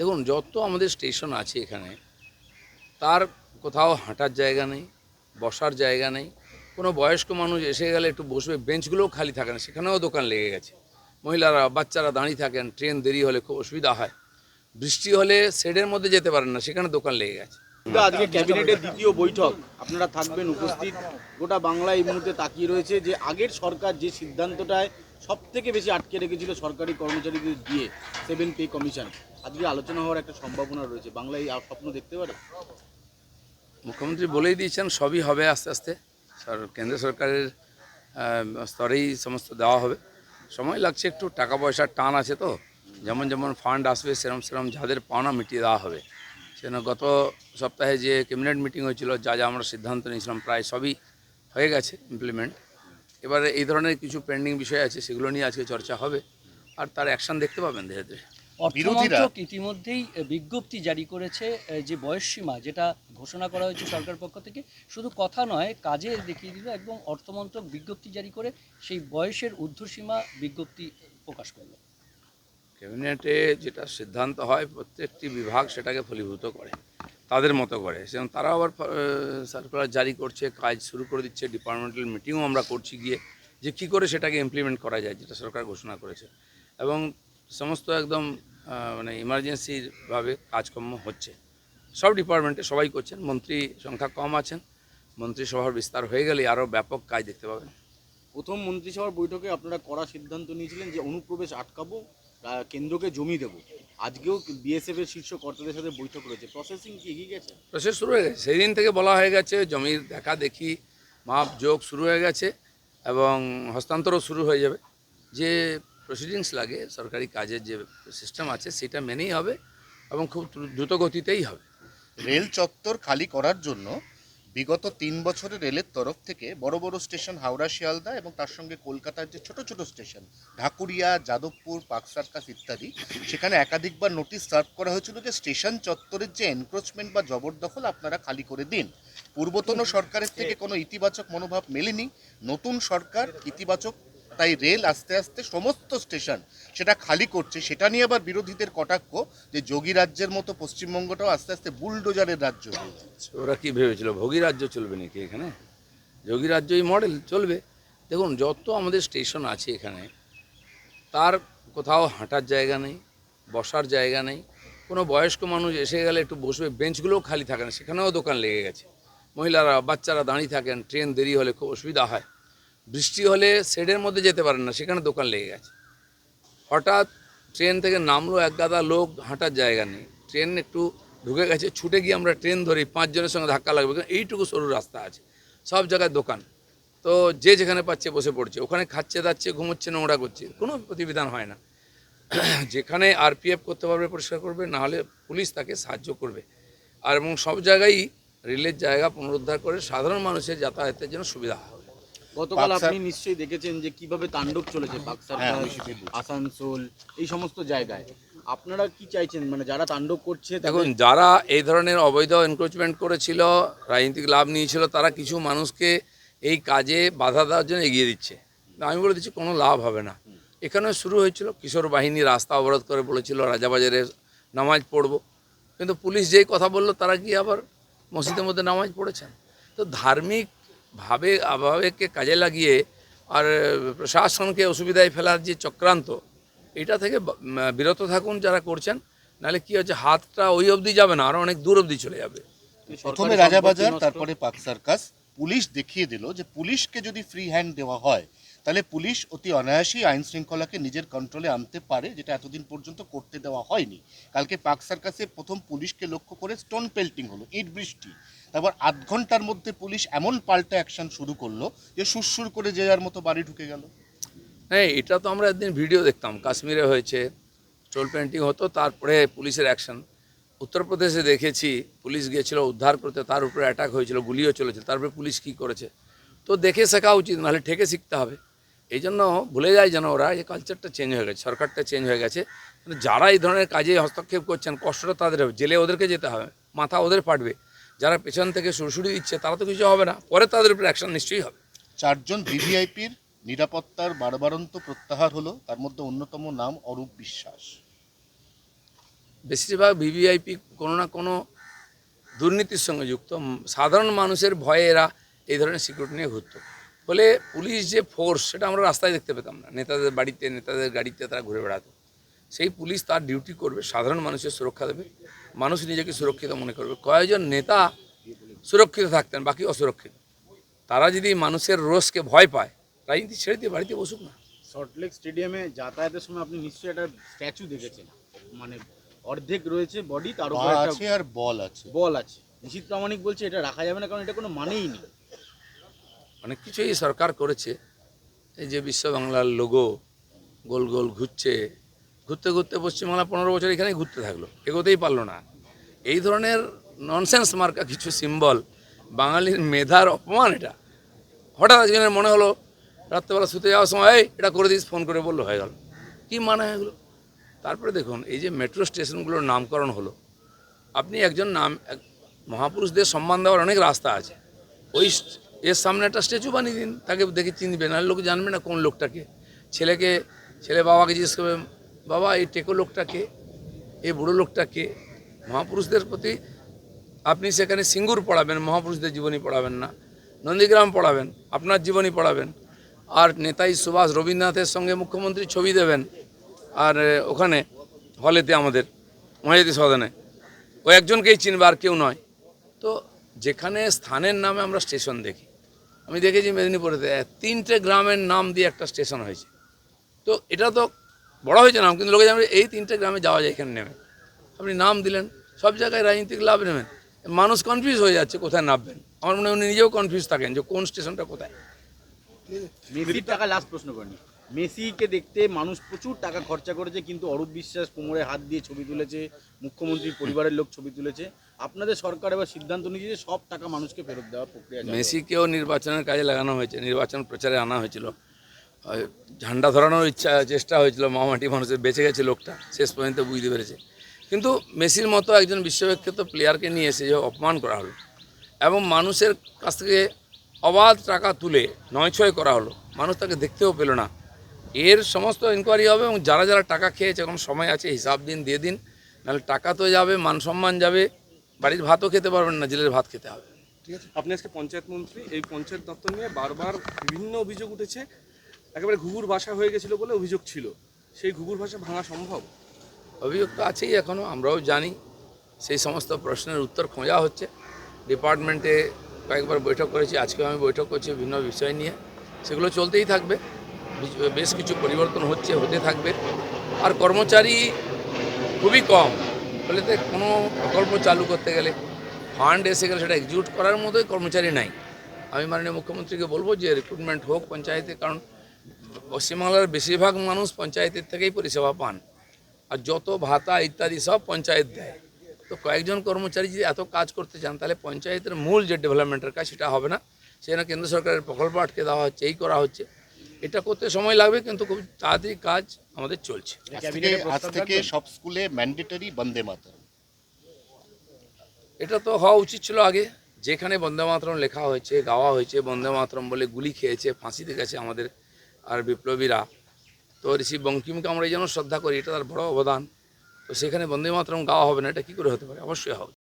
দেখুন, যত আমাদের স্টেশন আছে এখানে, তার কোথাও হাঁটার জায়গা নেই, বসার জায়গা নেই। কোনো বয়স্ক মানুষ এসে গেলে একটু বসবে, বেঞ্চগুলোও খালি থাকে না, সেখানেও দোকান লেগে গেছে। মহিলারা, বাচ্চারা দাঁড়িয়ে থাকেন, ট্রেন দেরি হলে খুব অসুবিধা হয়। বৃষ্টি হলে শেডের মধ্যে যেতে পারেন না, সেখানে দোকান লেগে গেছে। আজকে ক্যাবিনেটের দ্বিতীয় বৈঠক, আপনারা থাকবেন উপস্থিত। গোটা বাংলা এই মুহূর্তে তাকিয়ে রয়েছে যে আগের সরকার যে সিদ্ধান্তটায় সব থেকে বেশি আটকে রেখেছিল সরকারি কর্মচারীদের দিয়ে 7 পে কমিশন, আজকে আলোচনা হওয়ার একটা সম্ভাবনা রয়েছে। বাংলা এই স্বপ্ন দেখতে পারে? মুখ্যমন্ত্রী বলেই দিয়েছেন সবই হবে আস্তে আস্তে। কেন্দ্র সরকারের স্তরেই সমস্ত দেওয়া হবে। সময় লাগছে একটু, টাকা পয়সার টান আছে তো। যেমন যেমন ফান্ড আসবে সেরম সেরম যাদের পাওনা মিটিয়ে দেওয়া হবে। সেজন্য গত সপ্তাহে যে ক্যাবিনেট মিটিং হয়েছিল, যা যা আমরা সিদ্ধান্ত নিয়েছিলাম প্রায় সবই হয়ে গেছে ইমপ্লিমেন্ট। এবারে এই ধরনের কিছু পেন্ডিং বিষয় আছে, সেগুলো নিয়ে আজকে চর্চা হবে, আর তার অ্যাকশন দেখতে পাবেন ধীরে ধীরে। অর্থমন্ত্রক ইতিমধ্যেই বিজ্ঞপ্তি জারি করেছে, যে বয়সসীমা যেটা ঘোষণা করা হয়েছে সরকার পক্ষ থেকে, শুধু কথা নয় কাজে দেখিয়ে দিল, এবং অর্থমন্ত্রক বিজ্ঞপ্তি জারি করে সেই বয়সের ঊর্ধ্বসীমা বিজ্ঞপ্তি প্রকাশ করলো। ক্যাবিনেটে যেটা সিদ্ধান্ত হয় প্রত্যেকটি বিভাগ সেটাকে ফলীভূত করে তাদের মতো করে, সেরকম তারা আবার সার্কুলার জারি করছে, কাজ শুরু করে দিচ্ছে। ডিপার্টমেন্টাল মিটিংও আমরা করছি গিয়ে, যে কী করে সেটাকে ইমপ্লিমেন্ট করা যায়, যেটা সরকার ঘোষণা করেছে। এবং সমস্ত একদম মানে ইমার্জেন্সিভাবে কাজকর্ম হচ্ছে সব ডিপার্টমেন্টে, সবাই করছেন। মন্ত্রী সংখ্যা কম আছেন, মন্ত্রিসভার বিস্তার হয়ে গেলে আরও ব্যাপক কাজ দেখতে পাবেন। প্রথম মন্ত্রিসভার বৈঠকে আপনারা কড়া সিদ্ধান্ত নিয়েছিলেন যে অনুপ্রবেশ আটকাবো, কেন্দ্রকে জমি দেবো। আজকেও বিএসএফ এর শীর্ষ কর্তাদের সাথে বৈঠক রয়েছে, প্রসেসিং কি এগিয়ে গেছে? প্রসেস শুরু হয়ে গেছে, সেই দিন থেকে বলা হয়ে গেছে, জমির দেখা দেখি মাপ যোগ শুরু হয়ে গেছে, এবং হস্তান্তরও শুরু হয়ে যাবে। যে প্রসিডিংস লাগে সরকারি কাজের যে সিস্টেম আছে সেটা মেনেই হবে, এবং খুব দ্রুত গতিতেই হবে। রেল চত্বর খালি করার জন্য বিগত 3 বছরে রেলের তরফ থেকে বড় বড় স্টেশন হাওড়া শিয়ালদা এবং তার সঙ্গে কলকাতার যে ছোট ছোট station Dhakuria, Jadavpur, park circus ইত্যাদি, সেখানে একাধিকবার নোটিশ সার্ভ করা হয়েছিল যে স্টেশন চত্বরের যে এনক্রোচমেন্ট বা জবরদখল আপনারা খালি করে দিন। পূর্বতন সরকারের থেকে কোনো ইতিবাচক মনোভাব মেলেনি, নতুন সরকার ইতিবাচক, তাই রেল আস্তে আস্তে সমস্ত স্টেশন সেটা খালি করছে। সেটা নিয়ে আবার বিরোধীদের কটাক্ষ যে যোগী রাজ্যের মতো পশ্চিমবঙ্গটাও আস্তে আস্তে বুলডোজারের রাজ্য হয়ে যাচ্ছে। ওরা কি ভেবেছিল ভোগী রাজ্য চলবে নাকি এখানে? যোগী রাজ্যই মডেল চলবে। দেখুন, যত আমাদের স্টেশন আছে এখানে, তার কোথাও হাঁটার জায়গা নেই, বসার জায়গা নেই। কোনো বয়স্ক মানুষ এসে গেলে একটু বসবে, বেঞ্চগুলোও খালি থাকে না, সেখানেও দোকান লেগে গেছে। মহিলারা, বাচ্চারা দাঁড়িয়ে থাকেন, ট্রেন দেরি হলে খুব অসুবিধা হয়। বৃষ্টি হলে শেডের মধ্যে যেতে পারেন না, সেখানে দোকান লেগে গেছে। হঠাৎ ট্রেন থেকে নামলো এক গাদা লোক, হাঁটার জায়গা নেই, ট্রেন একটু ঢুকে গেছে, ছুটে গিয়ে আমরা ট্রেন ধরি, 5 জনের সঙ্গে ধাক্কা লাগবে, এইটুকু সরু রাস্তা আছে, সব জায়গায় দোকান। তো যে যেখানে পাচ্ছে বসে পড়ছে, ওখানে খাচ্ছে দাচ্ছে, ঘুমোচ্ছে, নোংরা করছে, কোনো প্রতিবিধান হয় না। যেখানে আরপিএফ করতে পারবে পরিষ্কার করবে, না হলে পুলিশ তাকে সাহায্য করবে। আর এবং সব জায়গায় রেলের জায়গা পুনরুদ্ধার করে সাধারণ মানুষের যাতায়াতের জন্য সুবিধা হবে। গতকাল আপনি নিশ্চয়ই দেখেছেন যে কিভাবে তাণ্ডব চলেছে বাক্সার, আসানসোল, এই সমস্ত জায়গায়। আপনারা কি চাইছেন, মানে যারা তাণ্ডব করছে? দেখুন, যারা এই ধরনের অবৈধ এনক্রোচমেন্ট করেছিল, রাজনৈতিক লাভ নিয়েছিল, তারা কিছু মানুষকে এই কাজে বাধা দেওয়ার জন্য এগিয়ে দিচ্ছে। আমি বলে দিচ্ছি কোনো লাভ হবে না। এখানেও শুরু হয়েছিল, কিশোর বাহিনী রাস্তা অবরোধ করে বলেছিল রাজাবাজারে নামাজ পড়ব, কিন্তু পুলিশ যেই কথা বললো তারা কি আবার মসজিদের মধ্যে নামাজ পড়েছেন। তো ধার্মিকভাবে আবহাওয়াকে কাজে লাগিয়ে আর প্রশাসনকে অসুবিধায় ফেলার যে চক্রান্ত, এটা থেকে বিরত থাকুন যারা করছেন। নাহলে কি হচ্ছে, হাতটা ওই অবধি যাবে না, আরও অনেক দূর অবধি চলে যাবে। প্রথমে রাজাবাজার, তারপরে পার্ক সার্কাস। পুলিশ দেখিয়ে দিল যে পুলিশকে যদি ফ্রি হ্যান্ড দেওয়া হয় তাহলে পুলিশ অতি অনায়াসেই আইন শৃঙ্খলাকে নিজের কন্ট্রোলে আনতে পারে, যেটা এতদিন পর্যন্ত করতে দেওয়া হয়নি। কালকে পার্ক সার্কাসে প্রথম পুলিশকে লক্ষ্য করে স্টোন পেল্টিং হলো, ইট বৃষ্টি। তারপর 8 ঘন্টার মধ্যে পুলিশ এমন পাল্টা অ্যাকশন শুরু করলো যে সুরসুর করে যে যার মতো বাড়ি ঢুকে গেল। হ্যাঁ, এটা তো আমরা একদিন ভিডিও দেখতাম, কাশ্মীরে হয়েছে, স্টোন পেন্টিং হতো, তারপরে পুলিশের অ্যাকশন। উত্তরপ্রদেশে দেখেছি, পুলিশ গিয়েছিল উদ্ধার করতে, তার উপরে অ্যাটাক হয়েছিল, গুলিও চলেছিল, তারপরে পুলিশ কী করেছে। তো দেখে শেখা উচিত, নাহলে ঠেকে শিখতে হবে। এই জন্য ভুলে যায় যেন ওরা, এই কালচারটা চেঞ্জ হয়ে গেছে, সরকারটা চেঞ্জ হয়ে গেছে। মানে যারা এই ধরনের কাজে হস্তক্ষেপ করছেন, কষ্টটা তাদের হবে, জেলে ওদেরকে যেতে হবে, মাথা ওদের ফাটবে। যারা পেছন থেকে সুরসুরি দিচ্ছে তারা তো কিছু হবে না, পরে তাদের উপরে অ্যাকশন নিশ্চয়ই হবে। 4 জন ভিভিআইপির নিরাপত্তার বারবারন্ত প্রত্যাহার হলো, তার মধ্যে অন্যতম নাম অরূপ বিশ্বাস। বেশিরভাগ ভিভিআইপি কোনো না কোনো দুর্নীতির সঙ্গে যুক্ত। সাধারণ মানুষের ভয়ে এরা এই ধরনের সিকিউরিটি নিয়ে ঘুরতো। ফলে পুলিশ যে ফোর্স সেটা আমরা রাস্তায় দেখতে পেতাম না, নেতাদের বাড়িতে নেতাদের গাড়িতে তারা ঘুরে বেড়াতো। সেই পুলিশ তার ডিউটি করবে, সাধারণ মানুষের সুরক্ষা দেবে, মানুষ নিজেকে সুরক্ষিত মনে করবে। কয়েকজন নেতা সুরক্ষিত থাকতেন, বাকি অসুরক্ষিত। তারা যদি মানুষের রোষকে ভয় পায়, রাজনীতি ছেড়ে দিয়ে বাড়িতে বসুক না। সল্টলেক স্টেডিয়ামে যাতায়াতের সময় আপনি নিশ্চয়ই একটা স্ট্যাচু দেখেছেন, মানে অর্ধেক রয়েছে বডি, তার উপর পা একটা আছে আর বল আছে। বল আছে। নিশীথ প্রামাণিক বলছে এটা রাখা যাবে না, কারণ এটা কোনো মানেই নেই। অনেক কিছুই সরকার করেছে। এই যে বিশ্ব বাংলার লোগো গোল গোল ঘুরছে, ঘুরতে ঘুরতে পশ্চিমবাংলা 15 বছর এখানেই ঘুরতে থাকলো, এগোতেই পারলো না। এই ধরনের ননসেন্স মার্কা কিছু সিম্বল, বাঙালির মেধার অপমান। এটা হঠাৎ একজনের মনে হলো রাত্রেবেলা শুতে যাওয়ার সময়, এই এটা করে দিস, ফোন করে বললো, হয়ে গেল। কী মানে এগুলো? তারপরে দেখুন, এই যে মেট্রো স্টেশনগুলোর নামকরণ হলো, আপনি একজন মহাপুরুষদের সম্মান দেওয়ার অনেক রাস্তা আছে। ওই এর সামনে একটা স্ট্যাচু বানিয়ে দিন, তাকে দেখে চিনবে, নাহলে লোক জানবে না কোন লোকটাকে। ছেলে বাবাকে জিজ্ঞেস করবে, বাবা এই টেকো লোকটাকে, এই বুড়ো লোকটাকে। মহাপুরুষদের প্রতি আপনি সেখানে সিঙ্গুর পড়াবেন, মহাপুরুষদের জীবনী পড়াবেন না, নন্দীগ্রাম পড়াবেন, আপনার জীবনী পড়াবেন। আর নেতাজি সুভাষ রবীন্দ্রনাথের সঙ্গে মুখ্যমন্ত্রী ছবি দেবেন, আর ওখানে হলেতে আমাদের মহাজাতি সদনে ও একজনকেই চিনবে আর কেউ নয়। তো যেখানে স্থানের নামে আমরা স্টেশন দেখি, আমি দেখেছি মেদিনীপুরেতে 3টে গ্রামের নাম দিয়ে একটা স্টেশন হয়েছে। তো এটা তো বড় হয়েছে নাম, কিন্তু লোকে জানবে এই 3টে গ্রামে যাওয়া যায় এখানে নেমে। আপনি নাম দিলেন, সব জায়গায় রাজনীতিক লাভ নেবেন, মানুষ কনফিউজ হয়ে যাচ্ছে কোথায় নামবেন। আমার মনে হয় উনি নিজেও কনফিউজ থাকেন যে কোন স্টেশনটা কোথায়। মেসির টাকা, লাস্ট প্রশ্ন করিনি, মেসিকে দেখতে মানুষ প্রচুর টাকা খরচা করেছে, কিন্তু অরূপ বিশ্বাস কোমরে হাত দিয়ে ছবি তুলেছে, মুখ্যমন্ত্রীর পরিবারের লোক ছবি তুলেছে। আপনাদের সরকার এবার সিদ্ধান্ত নিয়েছে যে সব টাকা মানুষকে ফেরত দেওয়ার প্রক্রিয়া চালু হবে। মেসিকেও নির্বাচনের কাজে লাগানো হয়েছে, নির্বাচন প্রচারে আনা হয়েছিল, ঝান্ডা ধরানোর চেষ্টা হয়েছিল, মামাটি মানুষের বেঁচে গেছে লোকটা, শেষ পর্যন্ত বুঝতে পেরেছে। কিন্তু মেসির মতো একজন বিশ্ববিখ্যাত প্লেয়ারকে নিয়ে এসে যে অপমান করা হলো এবং মানুষের কাছ থেকে অবাধ টাকা তুলে নয়ছয় করা হলো, মানুষ তাকে দেখতেও পেল না। এর সমস্ত ইনকোয়ারি হবে এবং যারা যারা টাকা খেয়েছে, এখন সময় আছে, হিসাব দিন, দিয়ে দিন, নাহলে টাকা তো যাবে, মান সম্মান যাবে, বাড়ির ভাতও খেতে পারবেন না, জেলের ভাত খেতে হবে। ঠিক আছে, আপনি আজকে পঞ্চায়েত মন্ত্রী, এই পঞ্চায়েত দপ্তর নিয়ে বারবার বিভিন্ন অভিযোগ উঠেছে, একেবারে ঘুঘুর ভাষা হয়ে গেছিল বলে অভিযোগ ছিল। সেই ঘুঘুর ভাষা ভাঙা সম্ভব? অভিযোগ তো আছেই এখনও, আমরাও জানি। সেই সমস্ত প্রশ্নের উত্তর খোঁজা হচ্ছে। ডিপার্টমেন্টে কয়েকবার বৈঠক করেছি, আজকেও আমি বৈঠক করছি বিভিন্ন বিষয় নিয়ে, সেগুলো চলতেই থাকবে। বেশ কিছু পরিবর্তন হতে থাকবে। আর কর্মচারী খুবই কম, ফলে তো কোনো প্রকল্প চালু করতে গেলে, ফান্ড এসে গেলে সেটা এক্সিকিউট করার মতোই কর্মচারী নাই। আমি মাননীয় মুখ্যমন্ত্রীকে বলবো যে রিক্রুটমেন্ট হোক পঞ্চায়েতে, কারণ পশ্চিমবাংলার বেশিরভাগ মানুষ পঞ্চায়েতের থেকেই পরিষেবা পান, আর যত ভাতা ইত্যাদি সব পঞ্চায়েত দেয়। তো কয়েকজন কর্মচারী যদি এত কাজ করতে চান, তাহলে পঞ্চায়েতের মূল যে ডেভেলপমেন্টের কাজ সেটা হবে না। সেখানে কেন্দ্র সরকারের প্রকল্প আটকে দেওয়া হচ্ছে, এই করা হচ্ছে। এটা করতে সময় লাগবে, কিন্তু খুব তাড়াতাড়ি কাজ আমাদের চলছে। আজ থেকে সব স্কুলে ম্যান্ডেটরি বন্দে মাতরম। এটা তো হওয়া উচিত ছিল আগে। যেখানে বন্দে মাতরম লেখা হয়েছে, গাওয়া হয়েছে, বন্দে মাতরম বলে গুলি খেয়েছে, ফাঁসিতে গেছে আমাদের আর বিপ্লবীরা, তো ঋষি বঙ্কিমকে আমরা এই জন্য শ্রদ্ধা করি, এটা তার বড় অবদান। তো সেখানে বন্দে মাতরম গাওয়া হবে না, এটা কী করে হতে পারে? অবশ্যই হবে।